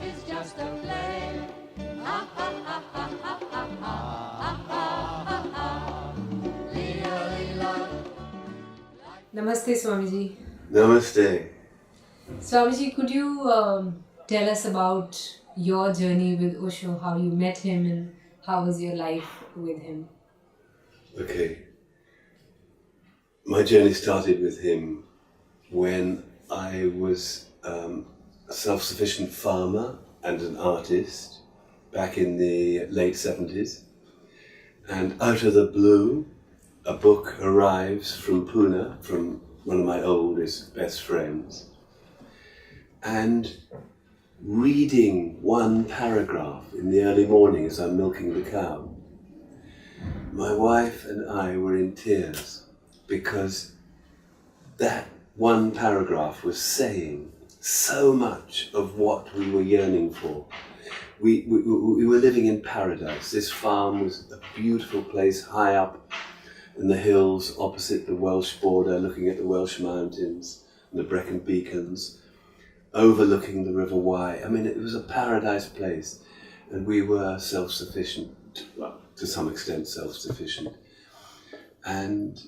is just a play. Ha ha ha ha ha ha ha ha ha ha. Leela, leela. Namaste, Swamiji. Namaste. Swamiji, could you tell us about your journey with Osho, how you met him and how was your life with him? Okay. My journey started with him when I was a self-sufficient farmer and an artist back in the late 70s. And out of the blue, a book arrives from Pune, from one of my oldest best friends. And reading one paragraph in the early morning as I'm milking the cow, my wife and I were in tears because that one paragraph was saying so much of what we were yearning for. We were living in paradise. This farm was a beautiful place high up in the hills opposite the Welsh border, looking at the Welsh mountains and the Brecon Beacons, overlooking the River Wye. I mean, it was a paradise place, and we were self-sufficient, well, to some extent self-sufficient. And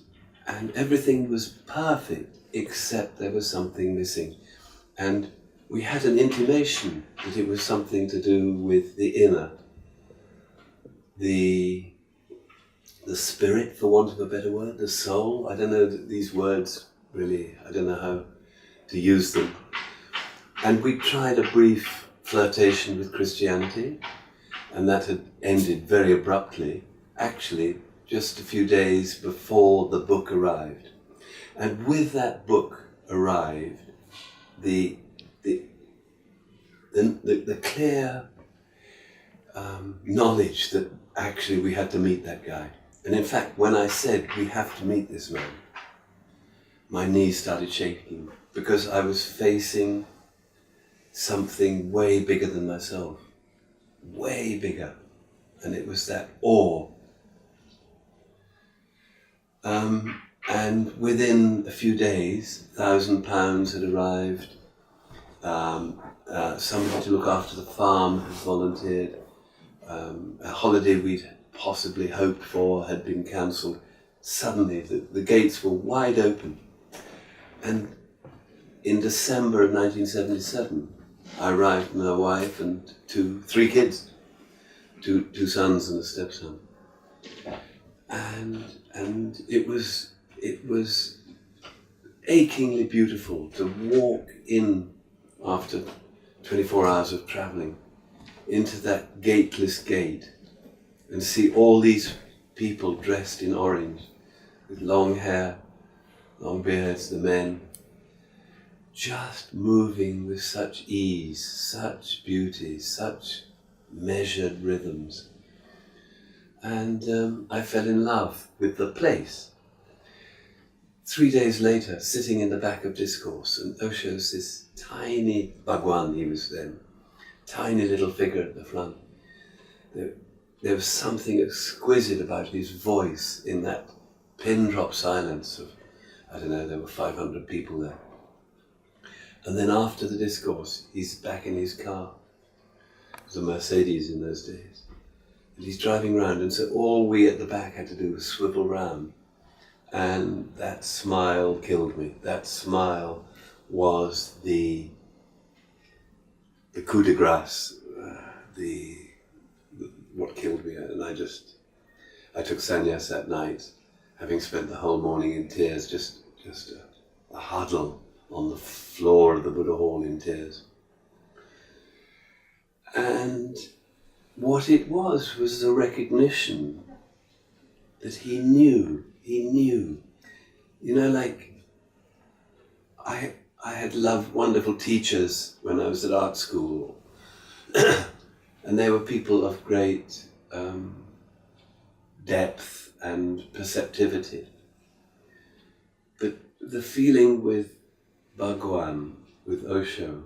everything was perfect, except there was something missing. And we had an intimation that it was something to do with the inner, the spirit, for want of a better word, the soul. I don't know these words really, I don't know how to use them. And we tried a brief flirtation with Christianity, and that had ended very abruptly, actually just a few days before the book arrived. And with that book arrived the clear knowledge that actually we had to meet that guy. And in fact, when I said we have to meet this man, my knees started shaking because I was facing something way bigger than myself, way bigger. And it was that awe. And within a few days, £1,000 had arrived. Somebody to look after the farm had volunteered. A holiday we'd possibly hoped for had been cancelled. Suddenly, the gates were wide open. And in December of 1977, I arrived with my wife and three kids, two sons and a stepson. And it was achingly beautiful to walk in after 24 hours of travelling into that gateless gate and see all these people dressed in orange with long hair, long beards, the men, just moving with such ease, such beauty, such measured rhythms. And I fell in love with the place. 3 days later, sitting in the back of Discourse, and Osho's this tiny Bhagwan, he was then, tiny little figure at the front. There was something exquisite about his voice in that pin drop silence of, I don't know, there were 500 people there. And then after the discourse, he's back in his car. It was a Mercedes in those days. And he's driving around, and so all we at the back had to do was swivel round. And that smile killed me. That smile was the coup de grace, what killed me. And I took sannyas that night, having spent the whole morning in tears, just a huddle on the floor of the Buddha Hall in tears. And what it was a recognition that he knew. You know, like, I had loved wonderful teachers when I was at art school, and they were people of great depth and perceptivity. But the feeling with Bhagwan, with Osho,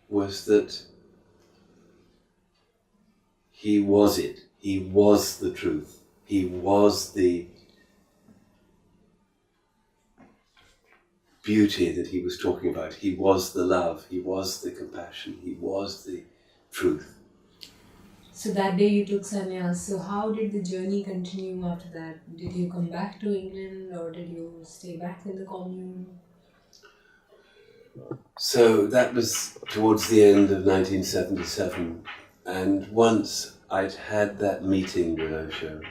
was that he was it. He was the truth. He was the beauty that he was talking about. He was the love. He was the compassion. He was the truth. So that day you took sannyas. So how did the journey continue after that? Did you come back to England or did you stay back in the commune? So that was towards the end of 1977, and once I'd had that meeting with Osho,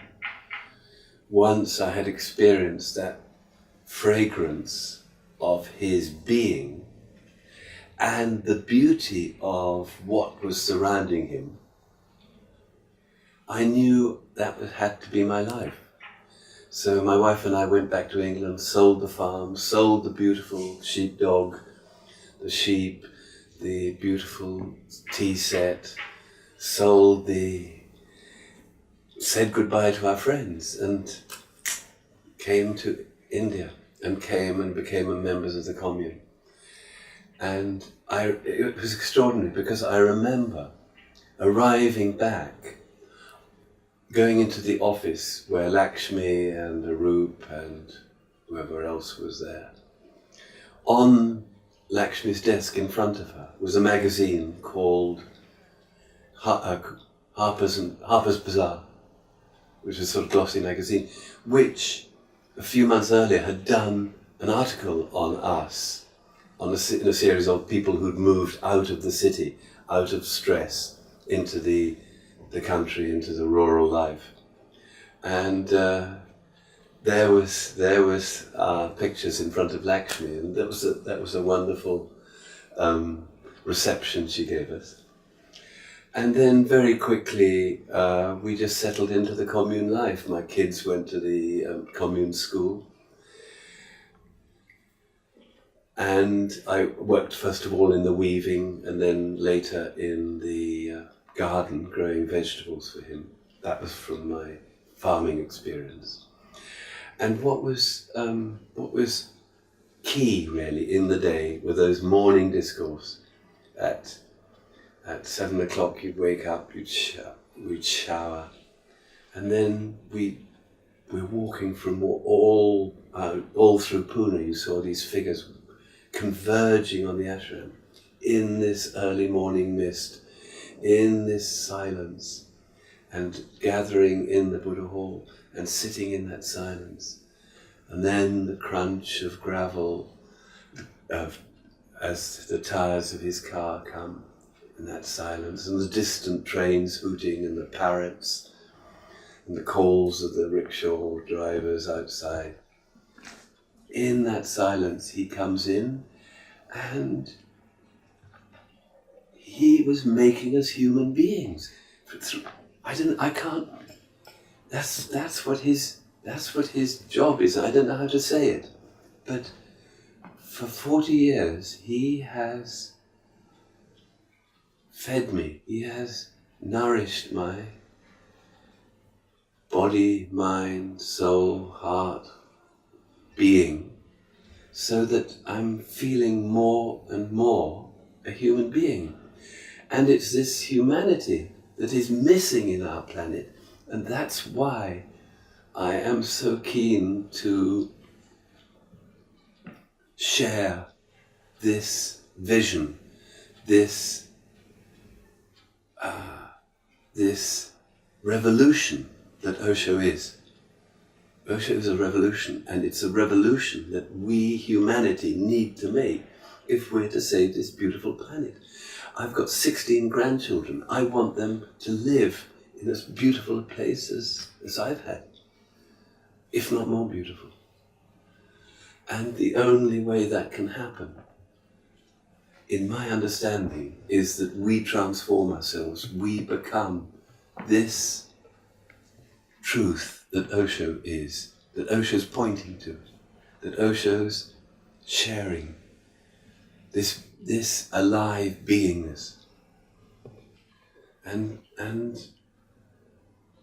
once I had experienced that fragrance of his being and the beauty of what was surrounding him, I knew that had to be my life. So my wife and I went back to England, sold the farm, sold the beautiful sheepdog, the sheep, the beautiful tea set, said goodbye to our friends and came to India and became members of the commune. And it was extraordinary because I remember arriving back, going into the office where Laxmi and Arup and whoever else was there. On Lakshmi's desk in front of her was a magazine called Harper's Bazaar, which is a sort of glossy magazine, which a few months earlier had done an article on us, in a series of people who'd moved out of the city, out of stress, into the country, into the rural life. And there was pictures in front of Laxmi, and that was a wonderful reception she gave us. And then very quickly we just settled into the commune life. My kids went to the commune school, and I worked first of all in the weaving, and then later in the garden, growing vegetables for him. That was from my farming experience. And what was key really in the day were those morning discourse. At 7 o'clock you'd wake up, we'd shower, and then we're walking from all through Pune. You saw these figures converging on the ashram in this early morning mist, in this silence, and gathering in the Buddha hall and sitting in that silence. And then the crunch of gravel as the tires of his car come in that silence, and the distant trains hooting, and the parrots, and the calls of the rickshaw drivers outside. In that silence he comes in, and he was making us human beings. That's what his job is. I don't know how to say it, but for 40 years he has fed me. He has nourished my body, mind, soul, heart, being, so that I'm feeling more and more a human being. And it's this humanity that is missing in our planet, and that's why I am so keen to share this vision, this revolution that Osho is. Osho is a revolution, and it's a revolution that we, humanity, need to make if we're to save this beautiful planet. I've got 16 grandchildren. I want them to live in as beautiful a place as I've had, if not more beautiful. And the only way that can happen, in my understanding, is that we transform ourselves. We become this truth that Osho is, that Osho's pointing to, that Osho's sharing, this alive beingness. And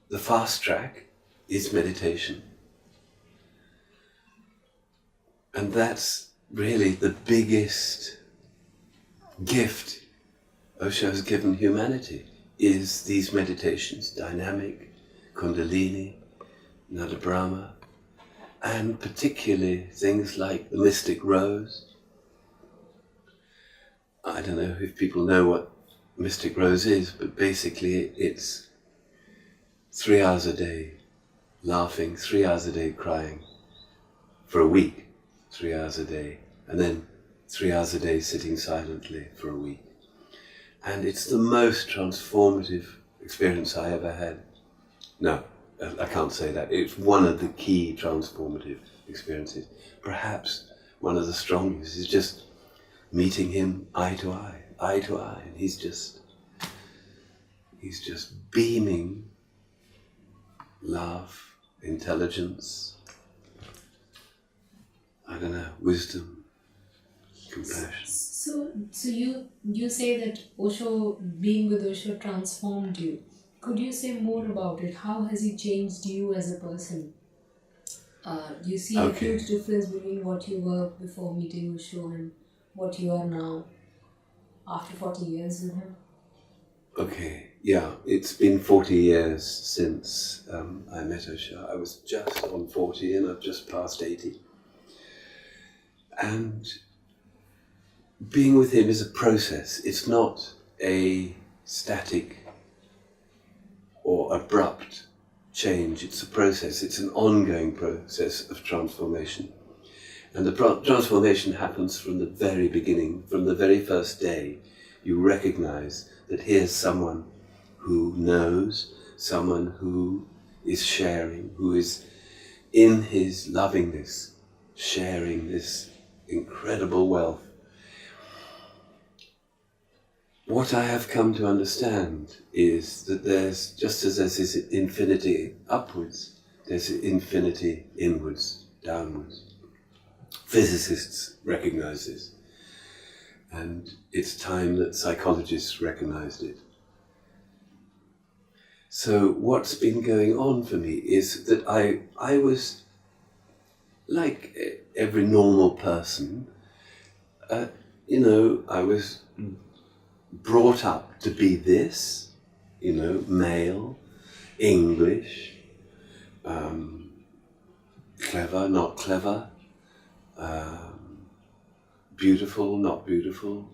the fast track is meditation. And that's really the biggest gift Osho has given humanity, is these meditations, dynamic, Kundalini, Nada Brahma, and particularly things like the mystic rose. I don't know if people know what Mystic Rose is, but basically it's 3 hours a day laughing, 3 hours a day crying, for a week, 3 hours a day, and then 3 hours a day sitting silently for a week. And it's the most transformative experience I ever had. No, I can't say that. It's one of the key transformative experiences. Perhaps one of the strongest is just meeting him eye to eye, and he's just beaming love, intelligence, I don't know, wisdom, compassion. So you say that Osho, being with Osho, transformed you. Could you say more about it? How has he changed you as a person? Do you see a huge difference between what you were before meeting Osho and what you are now after 40 years with him? Okay, yeah, it's been 40 years since I met Osho. I was just on 40 and I've just passed 80. And being with him is a process. It's not a static or abrupt change. It's a process. It's an ongoing process of transformation. And the transformation happens from the very beginning, from the very first day. You recognize that here's someone who knows, someone who is sharing, who is in his lovingness, sharing this incredible wealth. What I have come to understand is that there's, just as there's this infinity upwards, there's infinity inwards, downwards. Physicists recognize this, and it's time that psychologists recognized it. So what's been going on for me is that I was, like every normal person, I was brought up to be this, male, English, clever, not clever, beautiful, not beautiful,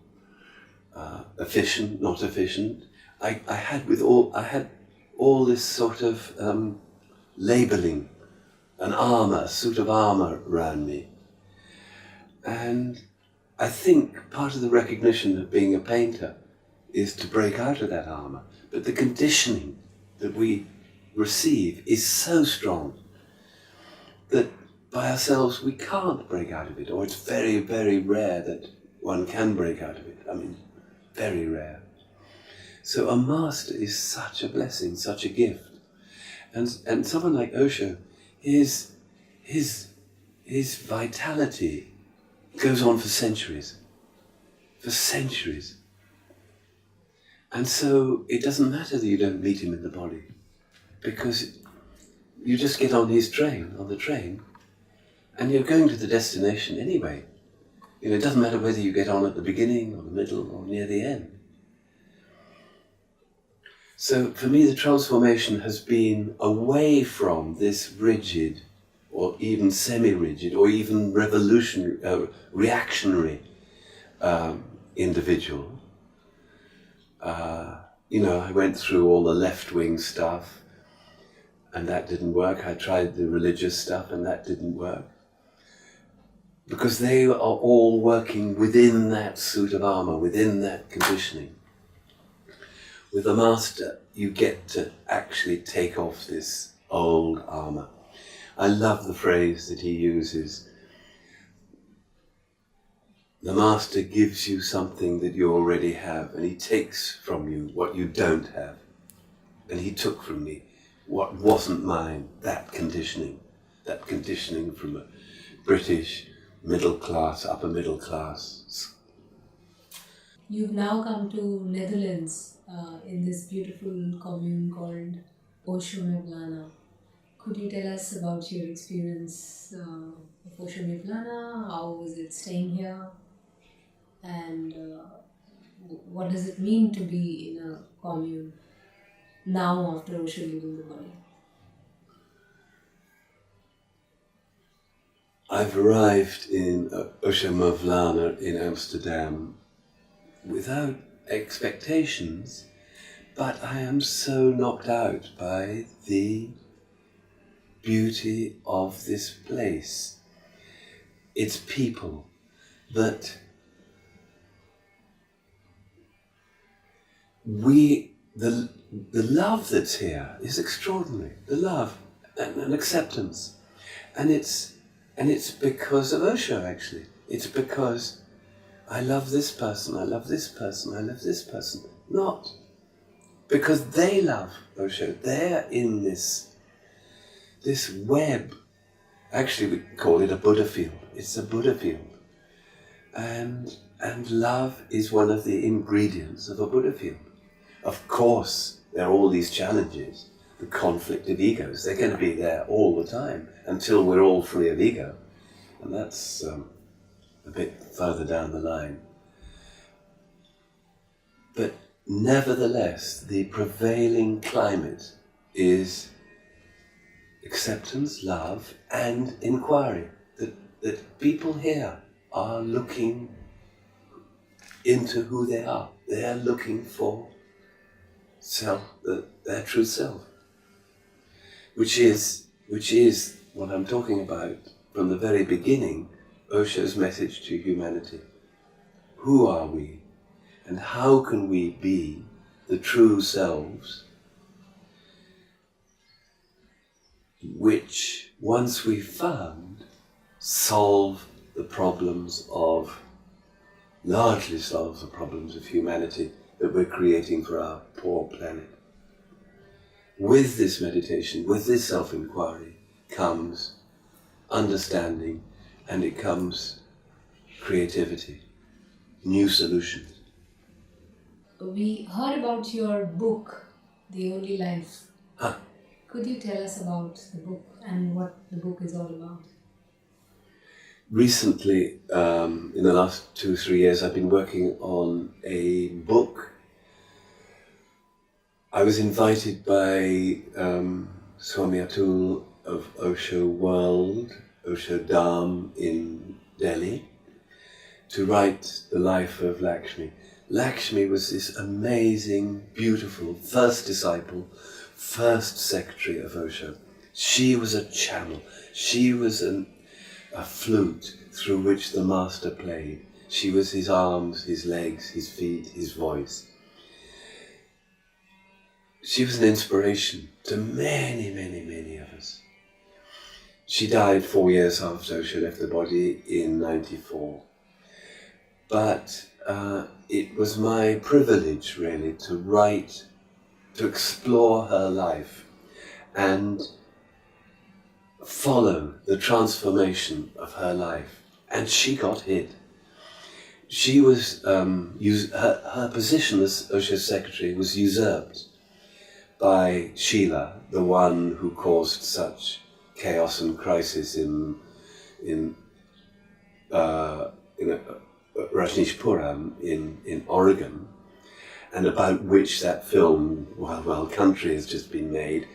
efficient, not efficient. I had all this sort of labeling, a suit of armor around me. And I think part of the recognition of being a painter is to break out of that armor. But the conditioning that we receive is so strong that by ourselves we can't break out of it, or it's very, very rare that one can break out of it. I mean, very rare. So a master is such a blessing, such a gift. And someone like Osho, his vitality goes on for centuries. And so it doesn't matter that you don't meet him in the body, because you just get on the train, and you're going to the destination anyway. It doesn't matter whether you get on at the beginning or the middle or near the end. So for me, the transformation has been away from this rigid or even semi-rigid or even reactionary individual. I went through all the left-wing stuff and that didn't work. I tried the religious stuff and that didn't work. Because they are all working within that suit of armor, within that conditioning. With a master, you get to actually take off this old armor. I love the phrase that he uses. The master gives you something that you already have, and he takes from you what you don't have. And he took from me what wasn't mine, that conditioning from a British middle class, upper middle class. You've now come to Netherlands in this beautiful commune called Osho Mevlana. Could you tell us about your experience of Osho Mevlana? How was it staying here? And what does it mean to be in a commune now after Osho leaving the body? I've arrived in Osho Mevlana in Amsterdam without expectations, but I am so knocked out by the beauty of this place. Its people, that the love that's here is extraordinary. The love and acceptance, and it's because of Osho. Actually, it's because I love this person, I love this person, I love this person. Not because they love Osho. They're in this web. Actually, we call it a Buddha field. It's a Buddha field, and love is one of the ingredients of a Buddha field. Of course, there are all these challenges, the conflict of egos. They're going to be there all the time until we're all free of ego. And that's a bit further down the line. But nevertheless, the prevailing climate is acceptance, love, and inquiry. That people here are looking into who they are. They are looking for self, their true self, which is what I'm talking about from the very beginning, Osho's message to humanity. Who are we, and how can we be the true selves, which, once we've found, largely solve the problems of humanity that we're creating for our poor planet. With this meditation, with this self-inquiry, comes understanding, and it comes creativity, new solutions. We heard about your book, The Only Life. Huh. Could you tell us about the book and what the book is all about? Recently, in the last 2 or 3 years, I've been working on a book. I was invited by Swami Atul of Osho World, Osho Dham in Delhi, to write the life of Laxmi. Laxmi was this amazing, beautiful first disciple, first secretary of Osho. She was a channel. She was a flute through which the master played. She was his arms, his legs, his feet, his voice. She was an inspiration to many, many, many of us. She died 4 years after Osho left the body in 94. But it was my privilege, really, to write, to explore her life and follow the transformation of her life. And she got hit. She was, her position as Osho's secretary was usurped by Srila, the one who caused such chaos and crisis in Rajneeshpuram in Oregon, and about which that film, Wild Wild Country, has just been made,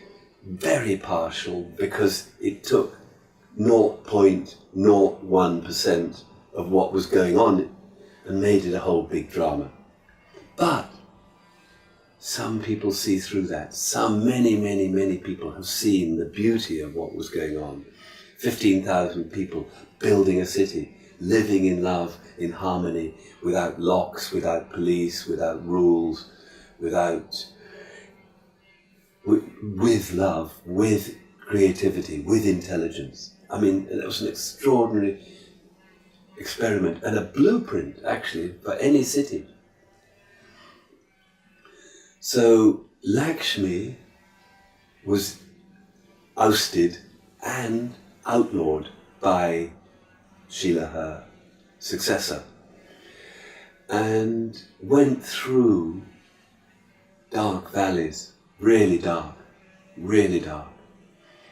very partial because it took 0.01% of what was going on and made it a whole big drama. But some people see through that. Many, many, many people have seen the beauty of what was going on. 15,000 people building a city, living in love, in harmony, without locks, without police, without rules, with love, with creativity, with intelligence. I mean, it was an extraordinary experiment and a blueprint, actually, for any city. So Laxmi was ousted and outlawed by Srila, her successor, and went through dark valleys, really dark, really dark.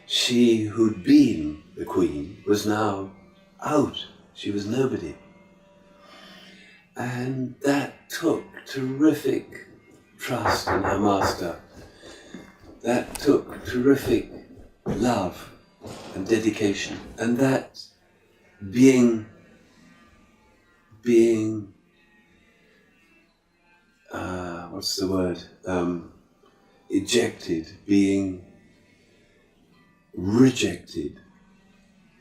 She who'd been the queen was now out. She was nobody. And that took terrific trust in her master. That took terrific love and dedication. And that being what's the word? Ejected, being rejected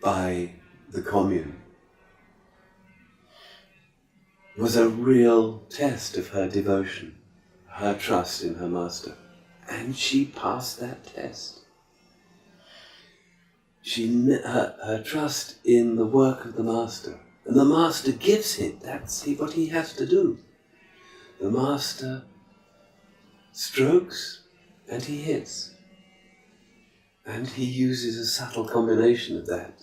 by the commune was a real test of her devotion, her trust in her master. And she passed that test. Her trust in the work of the master. And the master gives it. That's what he has to do. The master strokes and he hits. And he uses a subtle combination of that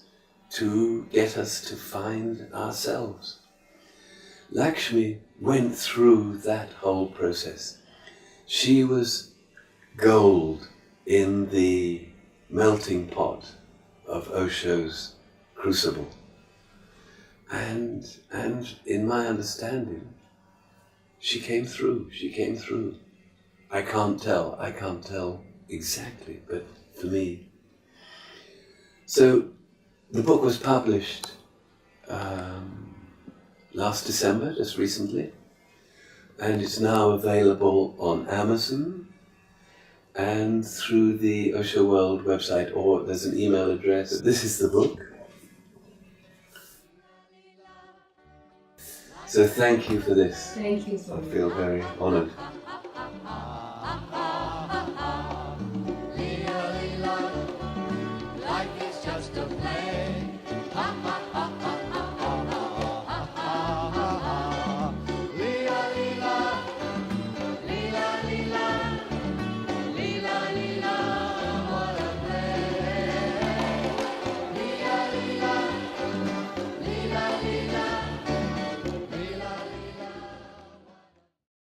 to get us to find ourselves. Laxmi went through that whole process. She was gold in the melting pot of Osho's crucible. And in my understanding, she came through. I can't tell exactly, but for me. So the book was published last December, just recently, and it's now available on Amazon and through the Osho World website, or there's an email address. This is the book. So thank you for this. Thank you so I much. feel very honoured.